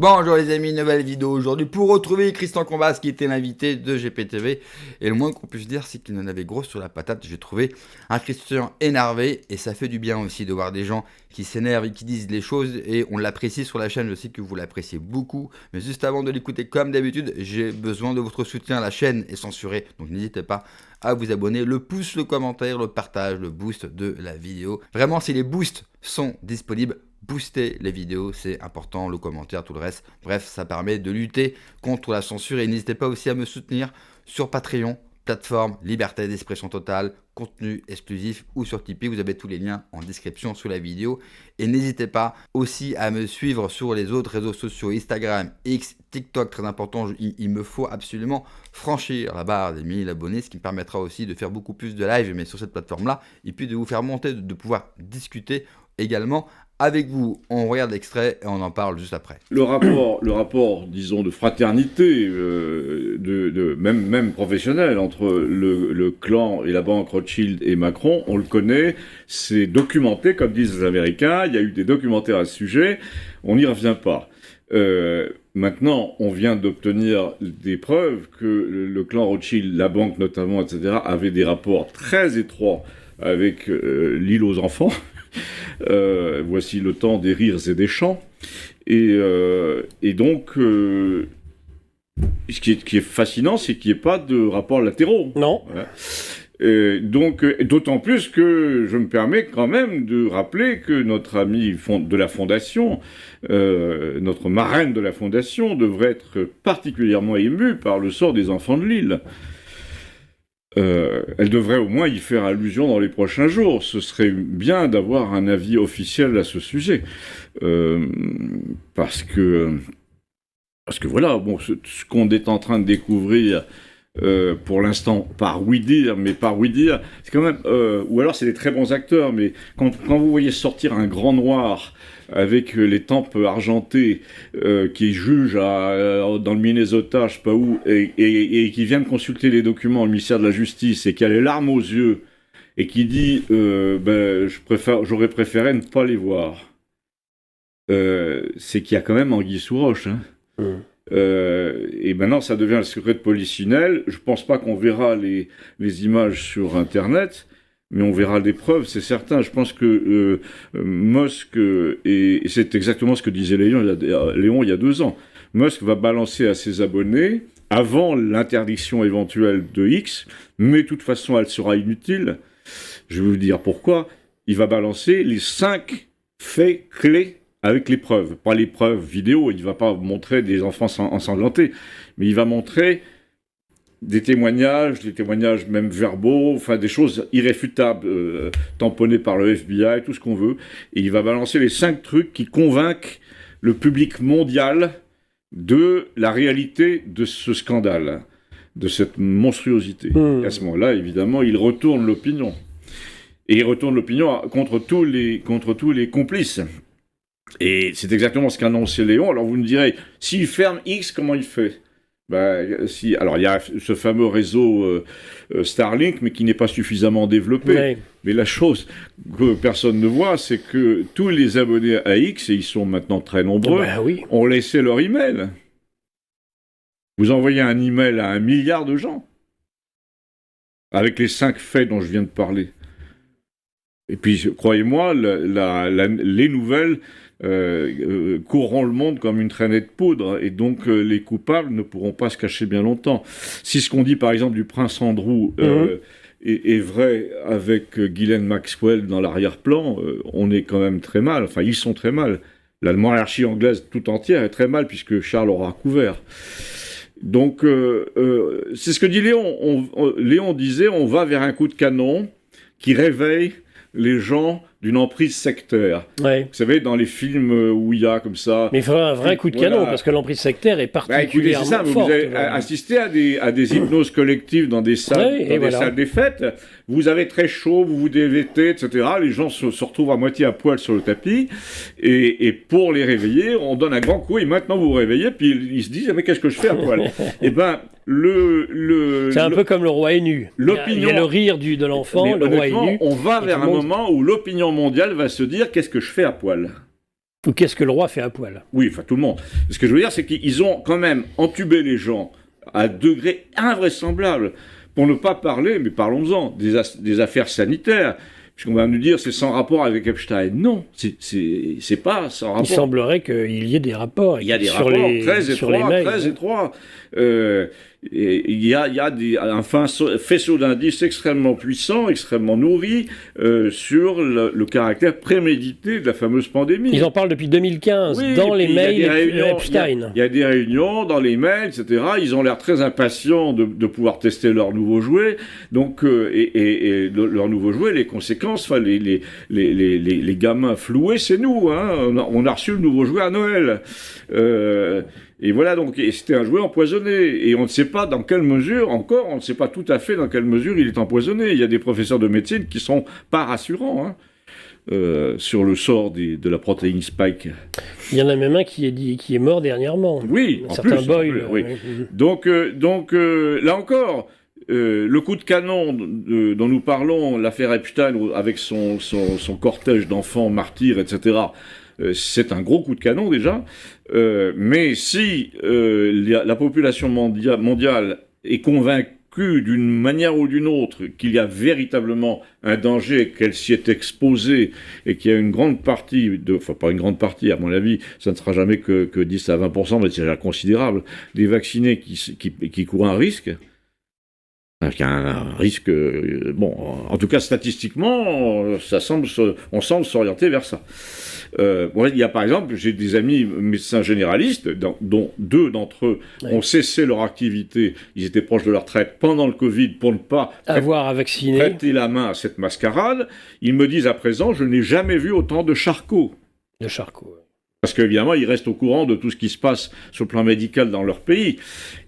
Bonjour les amis, nouvelle vidéo aujourd'hui pour retrouver Christian Combas qui était l'invité de GPTV. Et le moins qu'on puisse dire, c'est qu'il en avait gros sur la patate. J'ai trouvé un Christian énervé et ça fait du bien aussi de voir des gens qui s'énervent et qui disent les choses. Et on l'apprécie sur la chaîne, je sais que vous l'appréciez beaucoup. Mais juste avant de l'écouter comme d'habitude, j'ai besoin de votre soutien. La chaîne est censurée, donc n'hésitez pas à vous abonner. Le pouce, le commentaire, le partage, le boost de la vidéo. Vraiment, si les boosts sont disponibles, booster les vidéos, c'est important, le commentaire, tout le reste. Bref, ça permet de lutter contre la censure et n'hésitez pas aussi à me soutenir sur Patreon, plateforme liberté d'expression totale, contenu exclusif ou sur Tipeee. Vous avez tous les liens en description sous la vidéo. Et n'hésitez pas aussi à me suivre sur les autres réseaux sociaux, Instagram, X, TikTok, très important. Il me faut absolument franchir la barre des 1000 abonnés, ce qui me permettra aussi de faire beaucoup plus de live, mais sur cette plateforme-là, et puis de vous faire monter, de pouvoir discuter également avec vous. On regarde l'extrait et on en parle juste après. Le rapport, disons, de fraternité, même professionnel, entre le clan et la banque Rothschild et Macron, on le connaît, c'est documenté, comme disent les Américains, il y a eu des documentaires à ce sujet, on n'y revient pas. Maintenant, on vient d'obtenir des preuves que le clan Rothschild, la banque notamment, etc., avait des rapports très étroits avec l'île aux enfants. Voici le temps des rires et des chants. Et donc, ce qui est fascinant, c'est qu'il n'y ait pas de rapports latéraux. Non. Voilà. Donc, d'autant plus que je me permets quand même de rappeler que notre ami de la Fondation, notre marraine de la Fondation, devrait être particulièrement émue par le sort des enfants de l'île. Elle devrait au moins y faire allusion dans les prochains jours. Ce serait bien d'avoir un avis officiel à ce sujet. Parce que voilà, bon, ce qu'on est en train de découvrir, pour l'instant, par oui dire, c'est quand même... ou alors c'est des très bons acteurs, mais quand vous voyez sortir un grand noir avec les tempes argentées, qui juge dans le Minnesota, je sais pas où, et qui vient de consulter les documents au ministère de la Justice, et qui a les larmes aux yeux, et qui dit j'aurais préféré ne pas les voir. C'est qu'il y a quand même anguille sous roche. Hein. Et maintenant, ça devient le secret de polichinelle. Je pense pas qu'on verra les images sur Internet, mais on verra des preuves, c'est certain. Je pense que Musk, et c'est exactement ce que disait Léon il y a 2 ans, Musk va balancer à ses abonnés, avant l'interdiction éventuelle de X, mais de toute façon elle sera inutile, je vais vous dire pourquoi, il va balancer les 5 faits clés avec les preuves. Pas les preuves vidéo, il ne va pas montrer des enfants ensanglantés, mais il va montrer des témoignages même verbaux, enfin des choses irréfutables, tamponnées par le FBI, tout ce qu'on veut, et il va balancer les 5 trucs qui convainquent le public mondial de la réalité de ce scandale, de cette monstruosité. Et à ce moment-là, évidemment, il retourne l'opinion. Et il retourne l'opinion contre tous les complices. Et c'est exactement ce qu'a annoncé Léon. Alors vous me direz, s'il ferme X, comment il fait ? Alors il y a ce fameux réseau Starlink, mais qui n'est pas suffisamment développé. Oui. Mais la chose que personne ne voit, c'est que tous les abonnés à X, et ils sont maintenant très nombreux, Oui. ont laissé leur email. Vous envoyez un email à 1 milliard de gens, avec les 5 faits dont je viens de parler. Et puis, croyez-moi, les nouvelles courront le monde comme une traînée de poudre, et donc les coupables ne pourront pas se cacher bien longtemps. Si ce qu'on dit, par exemple, du prince Andrew est vrai avec Ghislaine Maxwell dans l'arrière-plan, on est quand même très mal. Enfin, ils sont très mal. La monarchie anglaise tout entière est très mal, puisque Charles aura couvert. Donc, c'est ce que dit Léon. Léon disait, on va vers un coup de canon qui réveille les gens d'une emprise sectaire. Ouais. Vous savez, dans les films où il y a comme ça... Mais il faudrait un vrai coup de canon, parce que l'emprise sectaire est particulièrement c'est ça, forte. Vous avez assisté à des hypnoses collectives dans des salles, salles des fêtes. Vous avez très chaud, vous vous dévêtez, etc. Les gens se retrouvent à moitié à poil sur le tapis. Et pour les réveiller, on donne un grand coup. Et maintenant, vous vous réveillez, puis ils se disent, mais qu'est-ce que je fais à poil ? Eh ben, c'est un peu comme le roi est nu. L'opinion... Il y a le rire de l'enfant, le roi est nu. On va vers un moment où l'opinion mondiale va se dire, qu'est-ce que je fais à poil ? Ou qu'est-ce que le roi fait à poil? Oui, enfin tout le monde. Ce que je veux dire, c'est qu'ils ont quand même entubé les gens à un degré invraisemblable, pour ne pas parler, mais parlons-en, des affaires sanitaires. Puisqu'on va nous dire c'est sans rapport avec Epstein. Non, c'est pas sans rapport. Il semblerait qu'il y ait des rapports. Il y a des rapports très étroits. Il y a un faisceau d'indices extrêmement puissant, extrêmement nourri sur le caractère prémédité de la fameuse pandémie. Ils en parlent depuis 2015 dans les mails Epstein. Il y a des réunions dans les mails, etc. Ils ont l'air très impatients de pouvoir tester leur nouveau jouet. Donc, leur nouveau jouet, les conséquences, enfin, les gamins floués, c'est nous. Hein. On a reçu le nouveau jouet à Noël. Et voilà, donc, et c'était un jouet empoisonné. Et on ne sait pas dans quelle mesure, encore, on ne sait pas tout à fait dans quelle mesure il est empoisonné. Il y a des professeurs de médecine qui sont pas rassurants, hein, sur le sort de la protéine Spike. Il y en a même un qui est mort dernièrement. Oui, un certain Boyle. Oui. Donc, là encore, le coup de canon dont nous parlons, l'affaire Epstein, avec son cortège d'enfants martyrs, etc., c'est un gros coup de canon déjà, mais si la population mondiale est convaincue d'une manière ou d'une autre qu'il y a véritablement un danger, qu'elle s'y est exposée et qu'il y a une grande partie, enfin pas une grande partie à mon avis, ça ne sera jamais que 10 à 20%, mais c'est déjà considérable, des vaccinés qui courent un risque, un risque, bon, en tout cas statistiquement, on semble s'orienter vers ça. Il y a par exemple, j'ai des amis médecins généralistes, dont 2 d'entre eux ont cessé leur activité, ils étaient proches de leur retraite pendant le Covid pour ne pas prêter la main à cette mascarade. Ils me disent à présent, je n'ai jamais vu autant de Charcot. De Charcot, oui. Parce qu'évidemment, ils restent au courant de tout ce qui se passe sur le plan médical dans leur pays.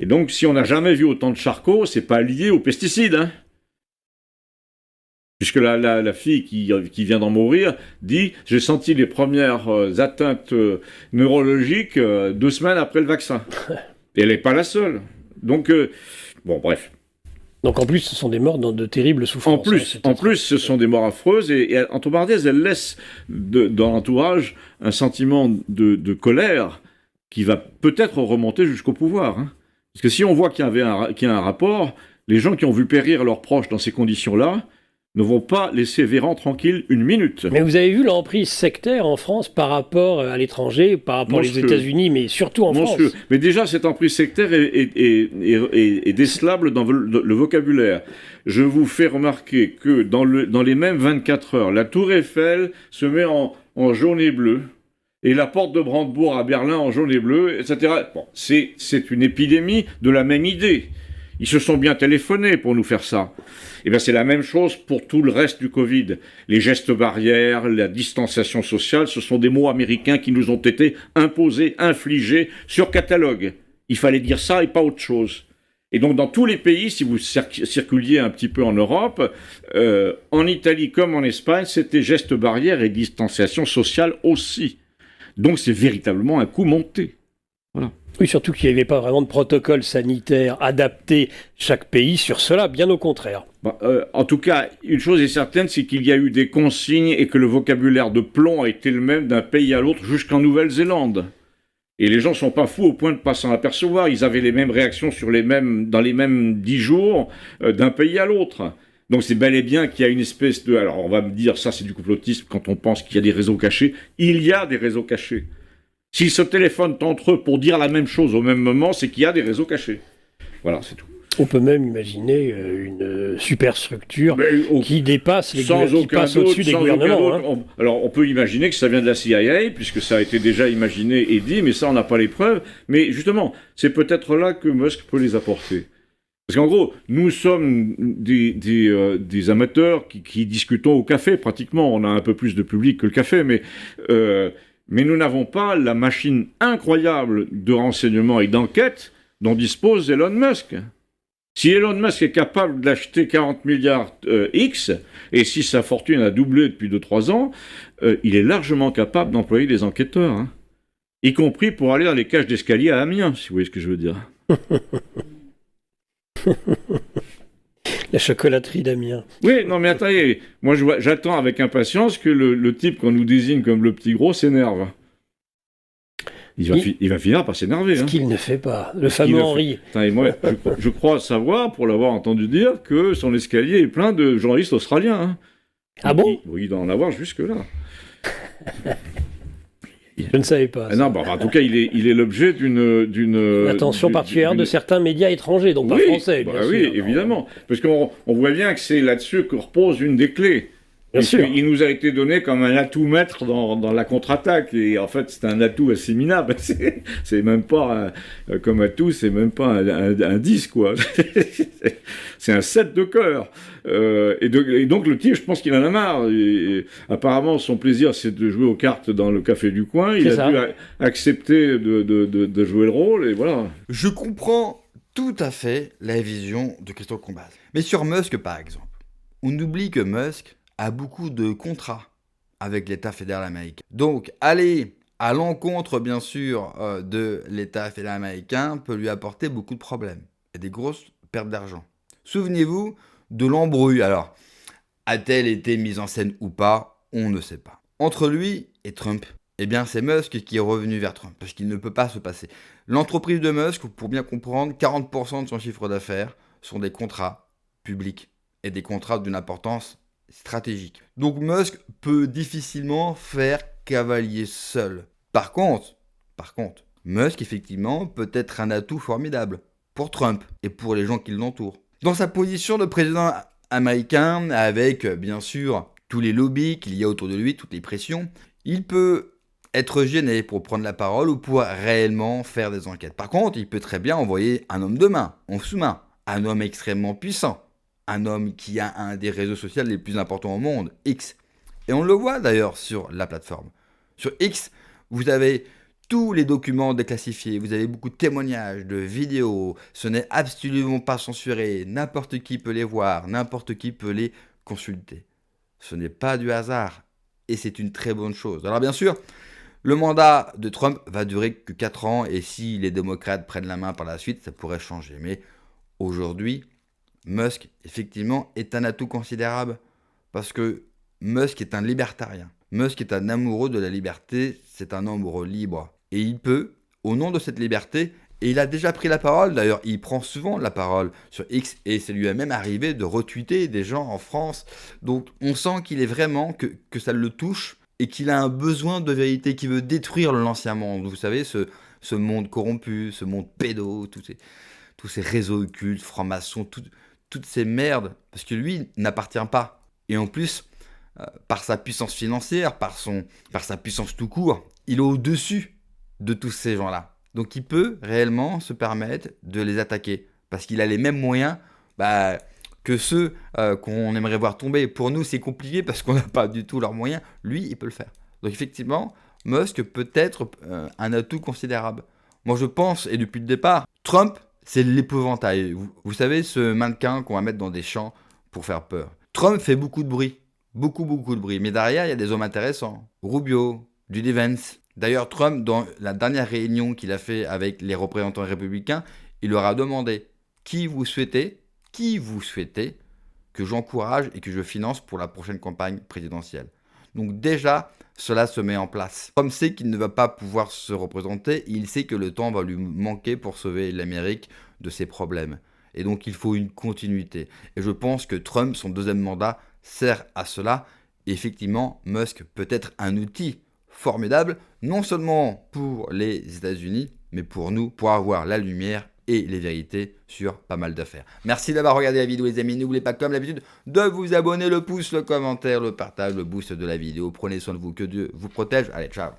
Et donc, si on n'a jamais vu autant de Charcot, c'est pas lié aux pesticides, hein. Puisque la fille qui vient d'en mourir dit « J'ai senti les premières atteintes neurologiques 2 semaines après le vaccin. » Et elle n'est pas la seule. Donc, bon, bref. Donc en plus, ce sont des morts dans de terribles souffrances. En plus, ce sont des morts affreuses, et entre parenthèses, elles laissent dans l'entourage un sentiment de colère qui va peut-être remonter jusqu'au pouvoir. Hein. Parce que si on voit qu'il y a un rapport, les gens qui ont vu périr leurs proches dans ces conditions-là ne vont pas laisser Véran tranquille une minute. Mais vous avez vu l'emprise sectaire en France par rapport à l'étranger, par rapport aux États-Unis, mais surtout en France. Mais déjà, cette emprise sectaire est décelable dans le vocabulaire. Je vous fais remarquer que dans les mêmes 24 heures, la Tour Eiffel se met en jaune et bleu, et la porte de Brandebourg à Berlin en jaune et bleu, etc. Bon, c'est une épidémie de la même idée. Ils se sont bien téléphonés pour nous faire ça. Eh bien, c'est la même chose pour tout le reste du Covid. Les gestes barrières, la distanciation sociale, ce sont des mots américains qui nous ont été imposés, infligés sur catalogue. Il fallait dire ça et pas autre chose. Et donc, dans tous les pays, si vous circuliez un petit peu en Europe, en Italie comme en Espagne, c'était gestes barrières et distanciation sociale aussi. Donc, c'est véritablement un coup monté. Voilà. Oui, surtout qu'il n'y avait pas vraiment de protocole sanitaire adapté chaque pays sur cela, bien au contraire. En tout cas, une chose est certaine, c'est qu'il y a eu des consignes et que le vocabulaire de plomb a été le même d'un pays à l'autre jusqu'en Nouvelle-Zélande. Et les gens ne sont pas fous au point de ne pas s'en apercevoir. Ils avaient les mêmes réactions dans les mêmes 10 jours d'un pays à l'autre. Donc c'est bel et bien qu'il y a une espèce de... Alors on va me dire, ça c'est du complotisme quand on pense qu'il y a des réseaux cachés. Il y a des réseaux cachés. S'ils se téléphonent entre eux pour dire la même chose au même moment, c'est qu'il y a des réseaux cachés. Voilà, c'est tout. On peut même imaginer une superstructure qui dépasse qui passe au-dessus des gouvernements. Hein. Alors, on peut imaginer que ça vient de la CIA, puisque ça a été déjà imaginé et dit, mais ça, on n'a pas les preuves. Mais justement, c'est peut-être là que Musk peut les apporter. Parce qu'en gros, nous sommes des amateurs qui discutons au café, pratiquement. On a un peu plus de public que le café, mais nous n'avons pas la machine incroyable de renseignement et d'enquête dont dispose Elon Musk. Si Elon Musk est capable d'acheter 40 milliards X, et si sa fortune a doublé depuis 2-3 ans, il est largement capable d'employer des enquêteurs, hein, y compris pour aller dans les cages d'escalier à Amiens, si vous voyez ce que je veux dire. La chocolaterie d'Amiens. Oui, non mais attendez, moi j'attends avec impatience que le type qu'on nous désigne comme le petit gros s'énerve. il va finir par s'énerver. Ce qu'il ne fait pas. Le fameux Henri. Et moi, je crois savoir, pour l'avoir entendu dire, que son escalier est plein de journalistes australiens. Hein. Ah bon? Oui, il doit en avoir jusque-là. Je ne savais pas. Non, en tout cas, il est l'objet d'une attention particulière de certains médias étrangers, donc pas français. Bien sûr, oui, évidemment. Parce qu'on voit bien que c'est là-dessus que repose une des clés. Bien sûr. Il nous a été donné comme un atout maître dans la contre-attaque, et en fait c'est un atout assez minable. C'est même pas comme atout, c'est même pas un 10 quoi. C'est un 7 de cœur. Et donc le type, je pense qu'il en a marre. Et apparemment son plaisir c'est de jouer aux cartes dans le café du coin. Il a dû accepter de jouer le rôle, et voilà. Je comprends tout à fait la vision de Christophe Combaz. Mais sur Musk par exemple, on oublie que Musk a beaucoup de contrats avec l'État fédéral américain. Donc, aller à l'encontre, bien sûr, de l'État fédéral américain peut lui apporter beaucoup de problèmes et des grosses pertes d'argent. Souvenez-vous de l'embrouille. Alors, a-t-elle été mise en scène ou pas? On ne sait pas. Entre lui et Trump, eh bien, c'est Musk qui est revenu vers Trump, parce qu'il ne peut pas se passer. L'entreprise de Musk, pour bien comprendre, 40% de son chiffre d'affaires sont des contrats publics et des contrats d'une importance stratégique. Donc Musk peut difficilement faire cavalier seul. Par contre, Musk effectivement peut être un atout formidable pour Trump et pour les gens qui l'entourent. Dans sa position de président américain, avec bien sûr tous les lobbies qu'il y a autour de lui, toutes les pressions, il peut être gêné pour prendre la parole ou pour réellement faire des enquêtes. Par contre, il peut très bien envoyer un homme de main, en sous-main, un homme extrêmement puissant, un homme qui a un des réseaux sociaux les plus importants au monde, X. Et on le voit d'ailleurs sur la plateforme. Sur X, vous avez tous les documents déclassifiés, vous avez beaucoup de témoignages, de vidéos, ce n'est absolument pas censuré, n'importe qui peut les voir, n'importe qui peut les consulter. Ce n'est pas du hasard, et c'est une très bonne chose. Alors bien sûr, le mandat de Trump va durer que 4 ans, et si les démocrates prennent la main par la suite, ça pourrait changer. Mais aujourd'hui, Musk, effectivement, est un atout considérable parce que Musk est un libertarien. Musk est un amoureux de la liberté, c'est un amoureux libre. Et il peut, au nom de cette liberté, et il a déjà pris la parole, d'ailleurs, il prend souvent la parole sur X, et ça lui est même arrivé de retweeter des gens en France. Donc on sent qu'il est vraiment, que ça le touche, et qu'il a un besoin de vérité, qu'il veut détruire l'ancien monde. Vous savez, ce monde corrompu, ce monde pédo, tous ces réseaux occultes, francs-maçons, toutes ces merdes, parce que lui n'appartient pas. Et en plus, par sa puissance financière, par sa puissance tout court, il est au-dessus de tous ces gens-là. Donc il peut réellement se permettre de les attaquer, parce qu'il a les mêmes moyens que ceux qu'on aimerait voir tomber. Pour nous, c'est compliqué, parce qu'on n'a pas du tout leurs moyens. Lui, il peut le faire. Donc effectivement, Musk peut être un atout considérable. Moi, je pense, et depuis le départ, Trump, c'est l'épouvantail. Vous savez, ce mannequin qu'on va mettre dans des champs pour faire peur. Trump fait beaucoup de bruit. Beaucoup de bruit. Mais derrière, il y a des hommes intéressants. Rubio, J.D. Vance. D'ailleurs, Trump, dans la dernière réunion qu'il a fait avec les représentants républicains, il leur a demandé qui vous souhaitez que j'encourage et que je finance pour la prochaine campagne présidentielle. Donc déjà, cela se met en place. Trump sait qu'il ne va pas pouvoir se représenter, et il sait que le temps va lui manquer pour sauver l'Amérique de ses problèmes. Et donc il faut une continuité. Et je pense que Trump, son deuxième mandat, sert à cela. Et effectivement, Musk peut être un outil formidable, non seulement pour les États-Unis, mais pour nous, pour avoir la lumière et les vérités sur pas mal d'affaires. Merci d'avoir regardé la vidéo les amis, n'oubliez pas comme d'habitude de vous abonner, le pouce, le commentaire, le partage, le boost de la vidéo. Prenez soin de vous, que Dieu vous protège. Allez, ciao.